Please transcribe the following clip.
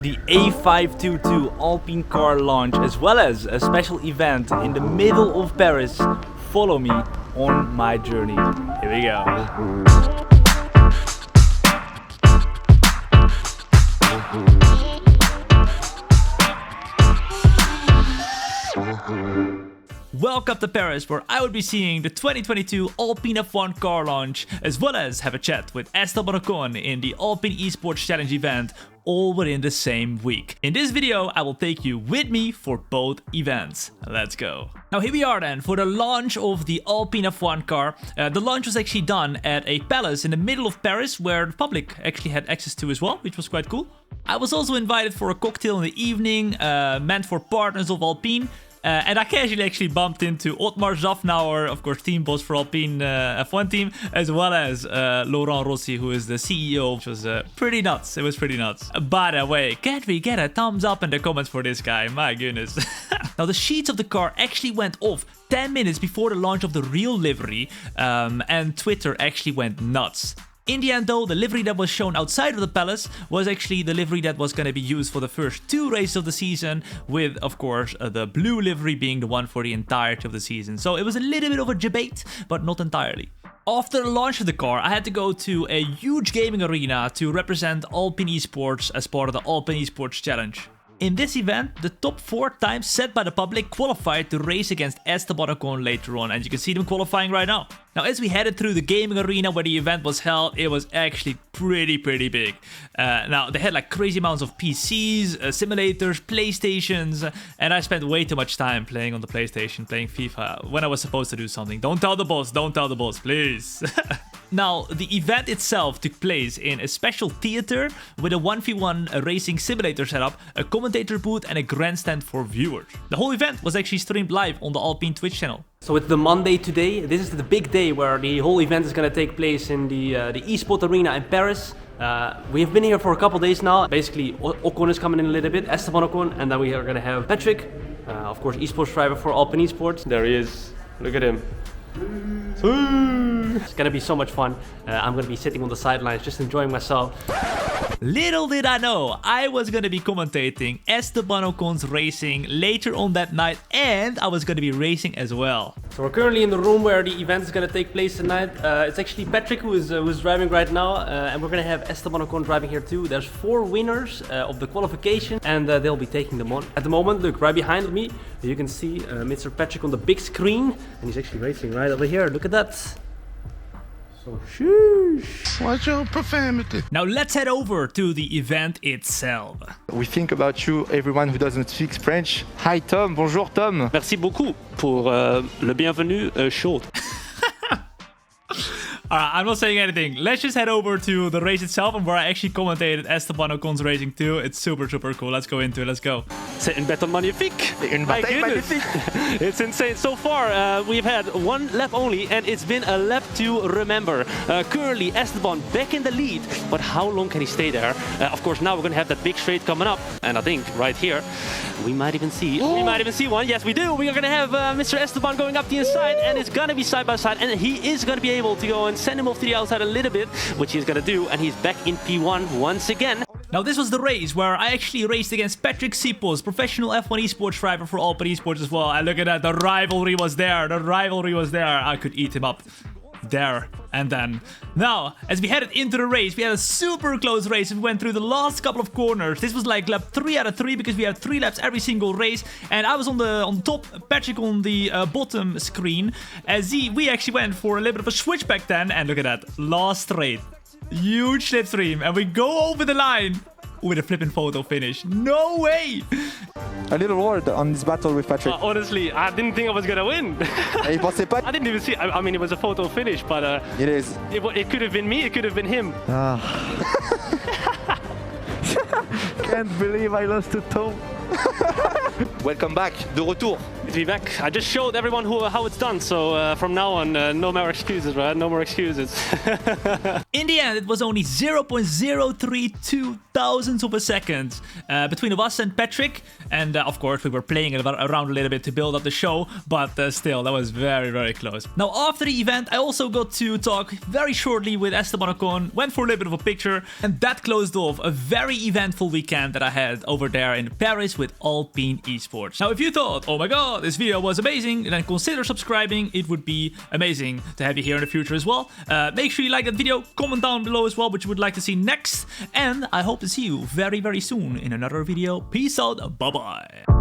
The A522 Alpine car launch, as well as a special event in the middle of Paris. Follow me on my journey. Here we go. Welcome to Paris, where I will be seeing the 2022 Alpine F1 car launch, as well as have a chat with Esteban Ocon in the Alpine Esports Challenge event, all within the same week. In this video, I will take you with me for both events. Let's go. Now here we are then for the launch of the Alpine F1 car. The launch was actually done at a palace in the middle of Paris, where the public actually had access to as well, which was quite cool. I was also invited for a cocktail in the evening, meant for partners of Alpine. And I casually actually bumped into Otmar Zafnauer, of course, team boss for Alpine F1 team, as well as Laurent Rossi, who is the CEO, which was pretty nuts. It was pretty nuts. By the way, can't we get a thumbs up in the comments for this guy? My goodness. Now, the sheets of the car actually went off 10 minutes before the launch of the real livery, and Twitter actually went nuts. In the end though, the livery that was shown outside of the palace was actually the livery that was going to be used for the first 2 races of the season, with, of course, the blue livery being the one for the entirety of the season. So it was a little bit of a debate, but not entirely. After the launch of the car, I had to go to a huge gaming arena to represent Alpine Esports as part of the Alpine Esports Challenge. In this event, the top 4 times set by the public qualified to race against Esteban Ocon later on, and you can see them qualifying right now. Now, as we headed through the gaming arena where the event was held, it was actually pretty big. Now, they had like crazy amounts of PCs, simulators, PlayStations, and I spent way too much time playing on the PlayStation, playing FIFA, when I was supposed to do something. Don't tell the boss, please. Now, the event itself took place in a special theater with a 1v1 racing simulator setup, a commentator booth, and a grandstand for viewers. The whole event was actually streamed live on the Alpine Twitch channel. So it's the Monday today. This is the big day where the whole event is going to take place in the eSport arena in Paris. We have been here for a couple days now. Basically, Ocon is coming in a little bit, Esteban Ocon, and then we are going to have Patrick, of course, esports driver for Alpine Esports. There he is. Look at him. It's gonna be so much fun. I'm gonna be sitting on the sidelines just enjoying myself. Little did I know, I was gonna be commentating Esteban Ocon's racing later on that night, and I was gonna be racing as well. So we're currently in the room where the event is gonna take place tonight. It's actually Patrick who's driving right now, and we're gonna have Esteban Ocon driving here too. There's 4 winners of the qualification, and they'll be taking them on. At the moment, look, right behind me, you can see Mr. Patrick on the big screen, and he's actually racing right over here. Look at that. So, sheesh. Watch your profanity. Now let's head over to the event itself. We think about you, everyone who doesn't speak French. Hi Tom, bonjour Tom. Merci beaucoup pour le bienvenue short. Alright, I'm not saying anything. Let's just head over to the race itself, and where I actually commentated Esteban Ocon's racing too. It's super cool. Let's go into it. Let's go. C'est une battle magnifique. Une My bataille goodness. magnifique. It's insane. So far, we've had 1 lap only, and it's been a lap to remember. Currently, Esteban back in the lead, but how long can he stay there? Of course, now we're going to have that big straight coming up, and I think right here, we might even see one. Yes, we do. We are going to have Mr. Esteban going up the inside, and it's going to be side by side, and he is going to be able to go and send him off to the outside a little bit, which he's going to do, and he's back in P1 once again. Now this was the race where I actually raced against Patrick Sipos, professional F1 esports driver for Alpine Esports as well. And look at that, the rivalry was there. I could eat him up there and then. Now, as we headed into the race, we had a super close race. We went through the last couple of corners. This was like lap 3 out of 3 because we had 3 laps every single race, and I was on the top, Patrick on the bottom screen. As we actually went for a little bit of a switchback then, and look at that, last straight, huge slipstream, and we go over the line with a flipping photo finish. No way! A little word on this battle with Patrick. Honestly, I didn't think I was going to win. Il pensait pas. I didn't even see. I mean, it was a photo finish, but It is. It could have been me. It could have been him. Can't believe I lost to Tom. Welcome back, de retour. Good to be back. I just showed everyone how it's done, so from now on, no more excuses, right? No more excuses. In the end, it was only 0.032 thousandths of a second between us and Patrick, and of course we were playing it around a little bit to build up the show, but still, that was very, very close. Now, after the event, I also got to talk very shortly with Esteban Ocon, went for a little bit of a picture, and that closed off a very eventful weekend that I had over there in Paris with Alpine Esports. Now, if you thought, oh my god, this video was amazing, then consider subscribing. It would be amazing to have you here in the future as well. Make sure you like that video, comment down below as well what you would like to see next, and I hope to see you very, very soon in another video. Peace out, bye-bye.